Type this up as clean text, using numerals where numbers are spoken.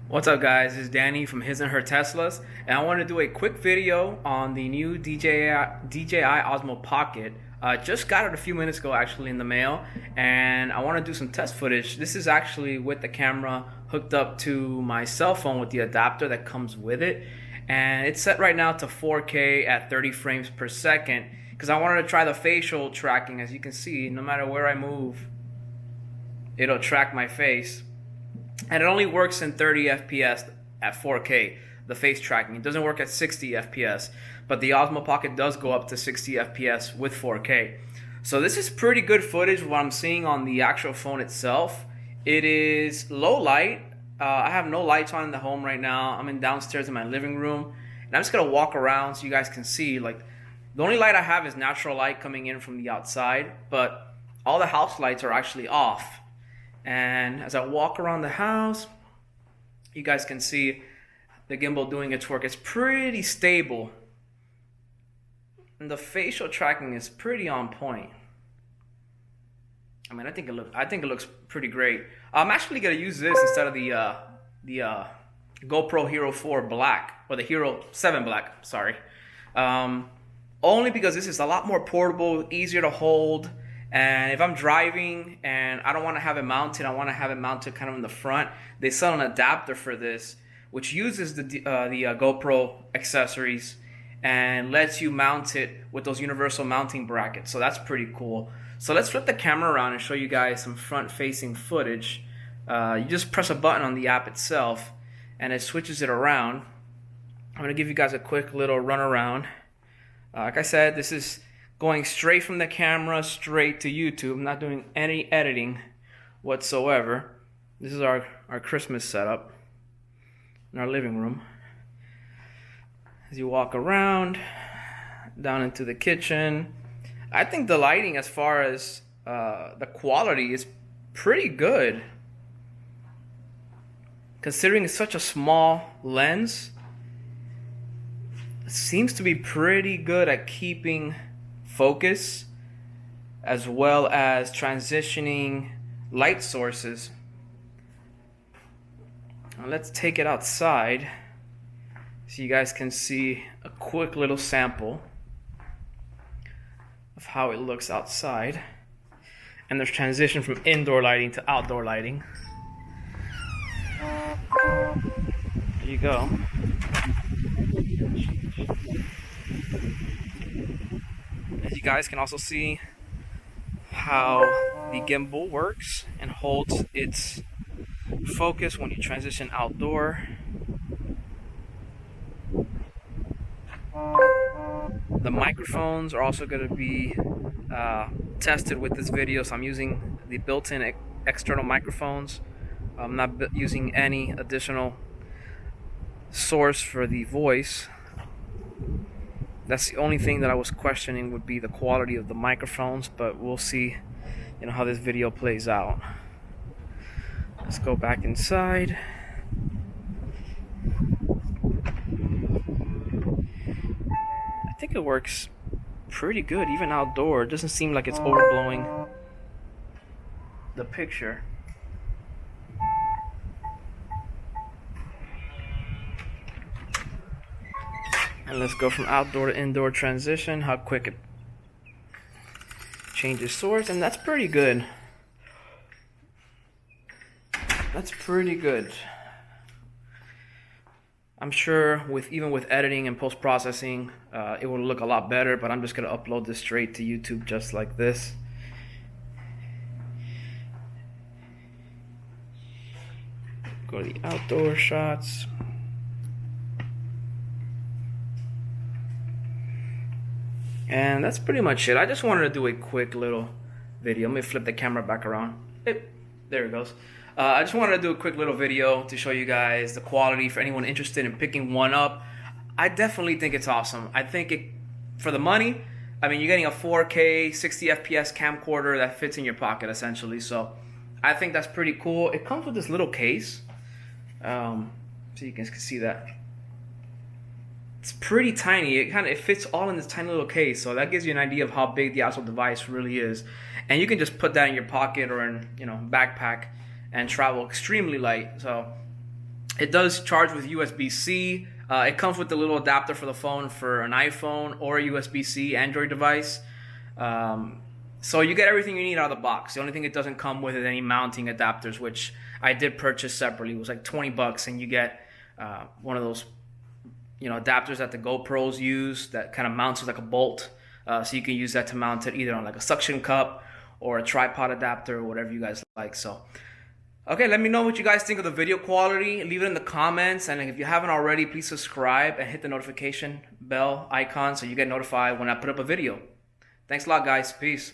What's up, guys? This is Danny from His and Her Teslas, and I want to do a quick video on the new DJI Osmo Pocket. Just got it a few minutes ago, actually, in the mail, and I want to do some test footage. This is actually with the camera hooked up to my cell phone with the adapter that comes with it, and it's set right now to 4K at 30 frames per second because I wanted to try the facial tracking. As you can see, no matter where I move, it'll track my face. And it only works in 30 FPS at 4K, the face tracking. It doesn't work at 60 FPS, but the Osmo Pocket does go up to 60 FPS with 4K. So this is pretty good footage, what I'm seeing on the actual phone itself. It is low light. I have no lights on in the home right now. I'm downstairs in my living room, and I'm just gonna walk around so you guys can see. Like, the only light I have is natural light coming in from the outside, but all the house lights are actually off. And as I walk around the house, you guys can see the gimbal doing its work. It's pretty stable, and the facial tracking is pretty on point. I mean, I think it looks pretty great. I'm actually gonna use this instead of the GoPro Hero 4 Black, or the Hero 7 Black. Sorry, only because this is a lot more portable, easier to hold. And if I'm driving and I don't want to have it mounted, I want to have it mounted kind of in the front. They sell an adapter for this, which uses the GoPro accessories and lets you mount it with those universal mounting brackets. So that's pretty cool. So let's flip the camera around and show you guys some front-facing footage. You just press a button on the app itself, and it switches it around. I'm going to give you guys a quick little run around. Like I said, this is going straight from the camera straight to YouTube. I'm not doing any editing whatsoever. This is our Christmas setup in our living room. As you walk around down into the kitchen, I think the lighting, as far as the quality, is pretty good. Considering it's such a small lens, it seems to be pretty good at keeping focus, as well as transitioning light sources. Now let's take it outside so you guys can see a quick little sample of how it looks outside. And there's transition from indoor lighting to outdoor lighting. There you go. As you guys can also see how the gimbal works and holds its focus when you transition outdoor. The microphones are also going to be tested with this video, so I'm using the built-in external microphones. I'm not using any additional source for the voice. That's the only thing that I was questioning, would be the quality of the microphones, but we'll see, how this video plays out. Let's go back inside. I think it works pretty good, even outdoor. It doesn't seem like it's overblowing the picture. And let's go from outdoor to indoor transition, how quick it changes source, and that's pretty good. That's pretty good. I'm sure even with editing and post-processing, it will look a lot better, but I'm just going to upload this straight to YouTube just like this. Go to the outdoor shots. And that's pretty much it. I just wanted to do a quick little video. Let me flip the camera back around. There it goes. I just wanted to do a quick little video to show you guys the quality for anyone interested in picking one up. I definitely think it's awesome. I think for the money, I mean, you're getting a 4K 60 FPS camcorder that fits in your pocket essentially. So I think that's pretty cool. It comes with this little case, so you guys can see that. It's pretty tiny. It fits all in this tiny little case, so that gives you an idea of how big the actual device really is. And you can just put that in your pocket or in backpack and travel extremely light. So It does charge with USB-C. It comes with the little adapter for the phone for an iPhone or a USB-C Android device. So you get everything you need out of the box. The only thing it doesn't come with is any mounting adapters, which I did purchase separately. It was like $20, and you get one of those, adapters that the GoPros use that kind of mounts like a bolt. So you can use that to mount it either on like a suction cup or a tripod adapter or whatever you guys like. So, okay, let me know what you guys think of the video quality. Leave it in the comments, and if you haven't already, please subscribe and hit the notification bell icon so you get notified when I put up a video. Thanks a lot, guys. Peace.